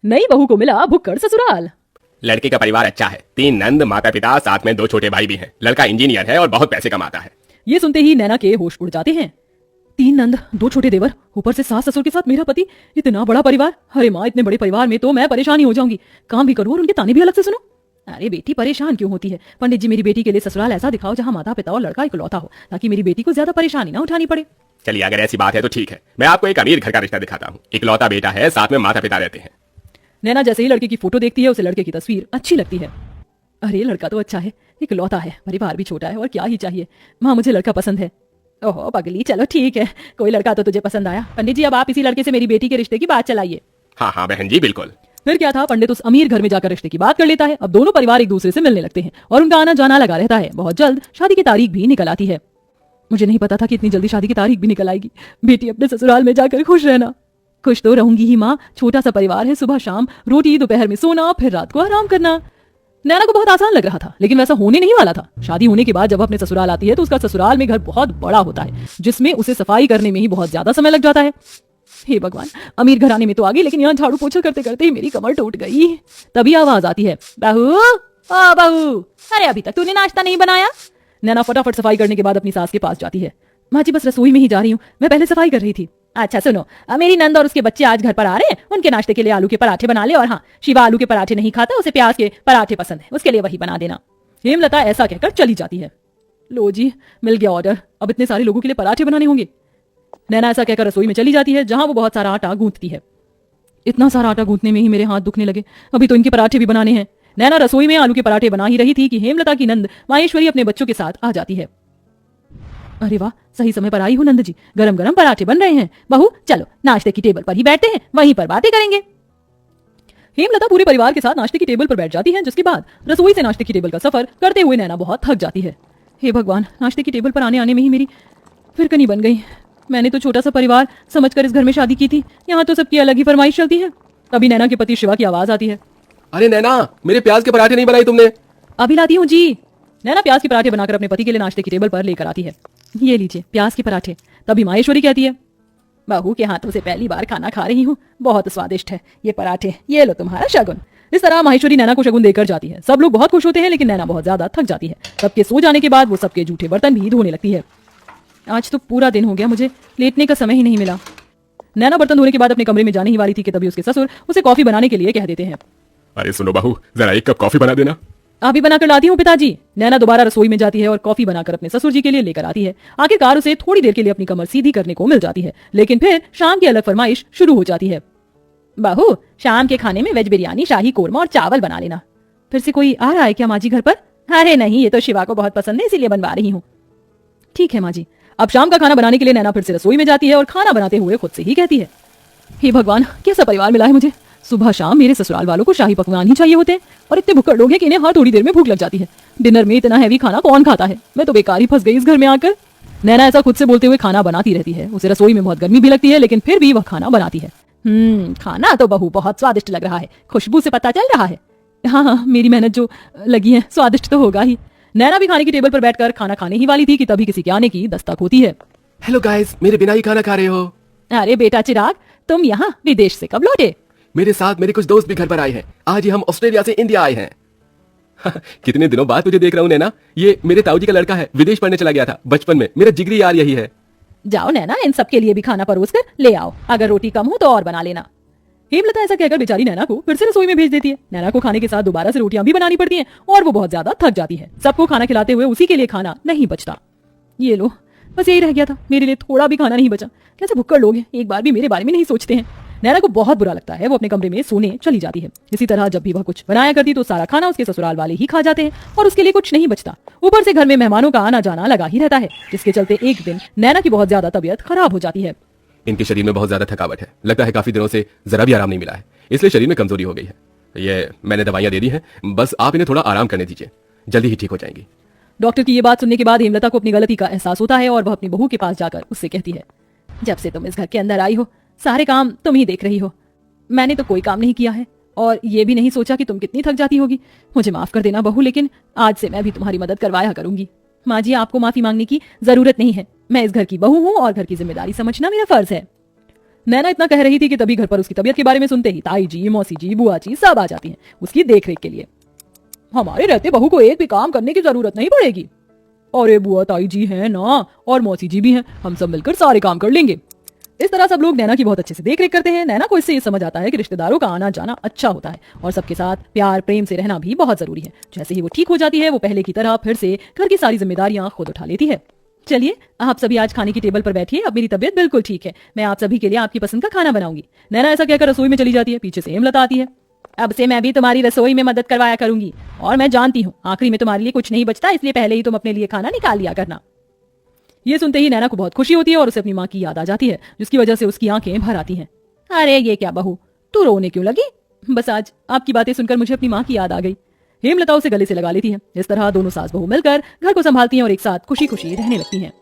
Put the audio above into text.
नई बहू को मिला भुक्कड़ ससुराल। लड़के का परिवार अच्छा है, 3 नंद, माता पिता, साथ में 2 छोटे भाई भी हैं। लड़का इंजीनियर है और बहुत पैसे कमाता है। ये सुनते ही नैना के होश उड़ जाते हैं। 3 नंद, 2 छोटे देवर, ऊपर से सास ससुर के साथ मेरा पति, इतना बड़ा परिवार। अरे माँ, इतने बड़े परिवार में तो मैं परेशानी हो जाऊंगी। काम भी करूँ और उनके ताने भी अलग से सुनो। अरे बेटी परेशान क्यों होती है? पंडित जी, मेरी बेटी के लिए ससुराल ऐसा दिखाओ जहाँ माता पिता और लड़का इकलौता हो, ताकि मेरी बेटी को ज्यादा परेशानी ना उठानी पड़े। चलिए, अगर ऐसी बात है तो ठीक है, मैं आपको एक अमीर घर का रिश्ता दिखाता हूँ। इकलौता बेटा है, साथ में माता पिता रहते हैं। नैना जैसे ही लड़के की फोटो देखती है, उसे लड़के की तस्वीर अच्छी लगती है। अरे लड़का तो अच्छा है, इकलौता है, परिवार भी छोटा है, और क्या ही चाहिए। माँ, मुझे लड़का पसंद है। ओहो पगली, चलो ठीक है, कोई लड़का तो तुझे पसंद आया। पंडित जी, अब आप इसी लड़के से मेरी बेटी के रिश्ते की बात चलाइए। हाँ हाँ बहन जी, बिल्कुल। फिर क्या था, पंडित उस अमीर घर में जाकर रिश्ते की बात कर लेता है। अब दोनों परिवार एक दूसरे से मिलने लगते हैं और उनका आना जाना लगा रहता है। बहुत जल्द शादी की तारीख भी निकल आती है। मुझे नहीं पता था कि इतनी जल्दी शादी की तारीख भी निकल आएगी। बेटी, अपने ससुराल में जाकर खुश रहना। खुश तो रहूंगी ही माँ, छोटा सा परिवार है, सुबह शाम रोटी, दोपहर में सोना, फिर रात को आराम करना। नैना को बहुत आसान लग रहा था, लेकिन वैसा होने नहीं वाला था। शादी होने के बाद जब अपने ससुराल आती है तो उसका ससुराल में घर बहुत बड़ा होता है, जिसमें उसे सफाई करने में ही बहुत ज्यादा समय लग जाता है। हे भगवान, अमीर घराने में तो आ गई, लेकिन यहाँ झाड़ू पोछा करते करते ही मेरी कमर टूट गई। तभी आवाज आती है, बहू, ओ बहू, अरे अभी तक तूने नाश्ता नहीं बनाया? नैना फटाफट सफाई करने के बाद अपनी सास के पास जाती है। माँ जी, बस रसोई में ही जा रही हूँ, मैं पहले सफाई कर रही थी। अच्छा सुनो, मेरी नंद और उसके बच्चे आज घर पर आ रहे हैं, उनके नाश्ते के लिए आलू के पराठे बना ले। और हाँ, शिवा आलू के पराठे नहीं खाता, उसे प्याज के पराठे पसंद है, उसके लिए वही बना देना। हेमलता ऐसा कहकर चली जाती है। लो जी, मिल गया ऑर्डर, अब इतने सारे लोगों के लिए पराठे बनाने होंगे। नैना ऐसा कहकर रसोई में चली जाती है, जहां वो बहुत सारा आटा गूंथती है। इतना सारा आटा गूंथने में ही मेरे हाथ दुखने लगे, अभी तो इनके पराठे भी बनाने हैं। नैना रसोई में आलू के पराठे बना ही रही थी कि हेमलता की नंद माहेश्वरी अपने बच्चों के साथ आ जाती है। अरे वाह, सही समय पर आई हूँ नंद जी, गरम गरम पराठे बन रहे हैं। बहू चलो, नाश्ते की टेबल पर ही बैठते हैं, वहीं पर बातें करेंगे। हेमलता पूरे परिवार के साथ नाश्ते की टेबल पर बैठ जाती है, जिसके बाद रसोई से नाश्ते की टेबल का सफर करते हुए नैना बहुत थक जाती है। हे भगवान, नाश्ते की टेबल पर आने आने में ही मेरी फिरकनी बन गई। मैंने तो छोटा सा परिवार समझकर इस घर में शादी की थी, यहाँ तो सबकी अलग ही फरमाइश चलती है। तभी नैना के पति शिवा की आवाज आती है, अरे नैना, मेरे प्याज के पराठे नहीं बनाए तुमने? अभी लाती हूँ जी। नैना प्याज के पराठे बनाकर अपने पति के लिए नाश्ते की टेबल पर लेकर आती है। ये लीजिए प्याज के पराठे। तभी माहेश्वरी कहती है, बहू के हाथों से पहली बार खाना खा रही हूँ, बहुत स्वादिष्ट है ये पराठे, ये लो तुम्हारा शगुन। इस तरह माहेश्वरी नैना को शगुन देकर जाती है। सब लोग बहुत खुश होते हैं, लेकिन नैना बहुत ज्यादा थक जाती है। सबके सो जाने के बाद वो सबके जूठे बर्तन भी धोने लगती है। आज तो पूरा दिन हो गया, मुझे लेटने का समय ही नहीं मिला। नैना बर्तन धोने के बाद अपने कमरे में जाने ही वाली थी कि तभी उसके ससुर उसे कॉफी बनाने के लिए कह देते हैं। अरे सुनो बहू, जरा 1 कप कॉफी बना देना। अभी बनाकर लाती हूँ पिताजी। नैना दोबारा रसोई में जाती है और कॉफी बनाकर अपने ससुर जी के लिए लेकर आती है। आखिरकार उसे थोड़ी देर के लिए अपनी कमर सीधी करने को मिल जाती है, लेकिन फिर शाम की अलग फरमाइश शुरू हो जाती है। बहू, शाम के खाने में वेज बिरयानी, शाही कोरमा और चावल बना लेना। फिर से कोई आ रहा है क्या माँ जी घर पर? अरे नहीं, ये तो शिवा को बहुत पसंद है, इसीलिए बनवा रही हूँ। ठीक है माँ जी। अब शाम का खाना बनाने के लिए नैना फिर से रसोई में जाती है और खाना बनाते हुए खुद से ही कहती है, हे भगवान, कैसा परिवार मिला है मुझे। सुबह शाम मेरे ससुराल वालों को शाही पकवान ही चाहिए होते हैं, और इतने भुक्कड़ लोग हैं कि इन्हें हर थोड़ी देर में भूख लग जाती है। डिनर में इतना हैवी खाना कौन खाता है? मैं तो बेकार ही फंस गई इस घर में आकर। नैना ऐसा खुद से बोलते हुए खाना बनाती रहती है। उसे रसोई में बहुत गर्मी भी लगती है, लेकिन फिर भी वह खाना बनाती है। खाना तो बहू बहुत स्वादिष्ट लग रहा है, खुशबू से पता चल रहा है। हाँ, मेरी मेहनत जो लगी है, स्वादिष्ट तो होगा ही। नैना भी खाने की टेबल पर बैठकर खाना खाने ही वाली थी कि तभी किसी के आने की दस्तक होती है। हेलो गाइस, मेरे बिना ही खाना खा रहे हो? अरे बेटा चिराग, तुम यहाँ विदेश से कब लौटे? मेरे साथ मेरे कुछ दोस्त भी घर पर आए हैं। आज ही हम ऑस्ट्रेलिया से इंडिया आए हैं। कितने दिनों बाद तुझे देख रहा हूँ नैना। ये मेरे ताऊजी का लड़का है, विदेश पढ़ने चला गया था बचपन में। मेरा जिगरी यार यही है। जाओ नैना, इन सब के लिए भी खाना परोस कर ले आओ। अगर रोटी कम हो तो और बना लेना। हेमलता ऐसा कहकर बेचारी नैना को फिर से रसोई में भेज देती है। नैना को खाने के साथ दोबारा से रोटियां भी बनानी पड़ती हैं और वो बहुत ज्यादा थक जाती है। सबको खाना खिलाते हुए उसी के लिए खाना नहीं बचता। ये लो, बस यही रह गया था, मेरे लिए थोड़ा भी खाना नहीं बचा। कैसे भुक्कड़ लोग हैं, एक बार भी मेरे बारे में नहीं सोचते हैं। नैना को बहुत बुरा लगता है, वो अपने कमरे में सोने चली जाती है। इसी तरह जब भी वह कुछ बनाया करती तो सारा खाना उसके ससुराल वाले ही खा जाते हैं और उसके लिए कुछ नहीं बचता। ऊपर से घर में मेहमानों का आना जाना लगा ही रहता है, जिसके चलते एक दिन नैना की बहुत ज्यादा तबीयत खराब हो जाती है। इनके शरीर में बहुत ज्यादा थकावट है, लगता है काफी दिनों से जरा भी आराम नहीं मिला है, इसलिए शरीर में कमजोरी हो गई है। ये मैंने दवाइयां दे दी हैं, बस आप इन्हें थोड़ा आराम करने दीजिए, जल्दी ही ठीक हो जाएंगी। डॉक्टर की ये बात सुनने के बाद हेमलता को अपनी गलती का एहसास होता है और वह अपनी बहू के पास जाकर उससे कहती है, जब से तुम इस घर के अंदर आई हो सारे काम तुम ही देख रही हो। मैंने तो कोई काम नहीं किया है और ये भी नहीं सोचा कि तुम कितनी थक जाती होगी। मुझे माफ कर देना बहू, लेकिन आज से मैं भी तुम्हारी मदद करवाया करूंगी। माँ जी, आपको माफी मांगने की जरूरत नहीं है, मैं इस घर की बहू हूँ और घर की जिम्मेदारी समझना मेरा फर्ज है। नैना इतना कह रही थी कि तभी घर पर उसकी तबीयत के बारे में सुनते ही ताई जी, मौसी जी, बुआ जी सब आ जाती हैं उसकी देखरेख के लिए। हमारे रहते बहू को एक भी काम करने की जरूरत नहीं पड़ेगी। अरे बुआ ताई जी हैं ना, और मौसी जी भी हैं, हम सब मिलकर सारे काम कर लेंगे। इस तरह सब लोग नैना की बहुत अच्छे से देखरेख करते हैं। नैना को इससे ये समझ आता है कि रिश्तेदारों का आना जाना अच्छा होता है और सबके साथ प्यार प्रेम से रहना भी बहुत जरूरी है। जैसे ही वो ठीक हो जाती है वो पहले की तरह फिर से घर की सारी जिम्मेदारियां खुद उठा लेती है। चलिए आप सभी आज खाने की टेबल पर बैठिए, अब मेरी तबीयत बिल्कुल ठीक है, मैं आप सभी के लिए आपकी पसंद का खाना बनाऊंगी। नैना ऐसा कहकर रसोई में चली जाती है। पीछे से हेमलता आती है। अब से मैं भी तुम्हारी रसोई में मदद करवाया करूंगी, और मैं जानती हूँ आखिरी में तुम्हारे लिए कुछ नहीं बचता, इसलिए पहले ही तुम अपने लिए खाना निकाल लिया करना। ये सुनते ही नैना को बहुत खुशी होती है और उसे अपनी माँ की याद आ जाती है, जिसकी वजह से उसकी आंखें भर आती हैं। अरे ये क्या बहू, तू रोने क्यों लगी? बस आज आपकी बातें सुनकर मुझे अपनी माँ की याद आ गई। हेमलता उसे गले से लगा लेती है। इस तरह दोनों सास बहू मिलकर घर को संभालती हैं और एक साथ खुशी खुशी रहने लगती हैं।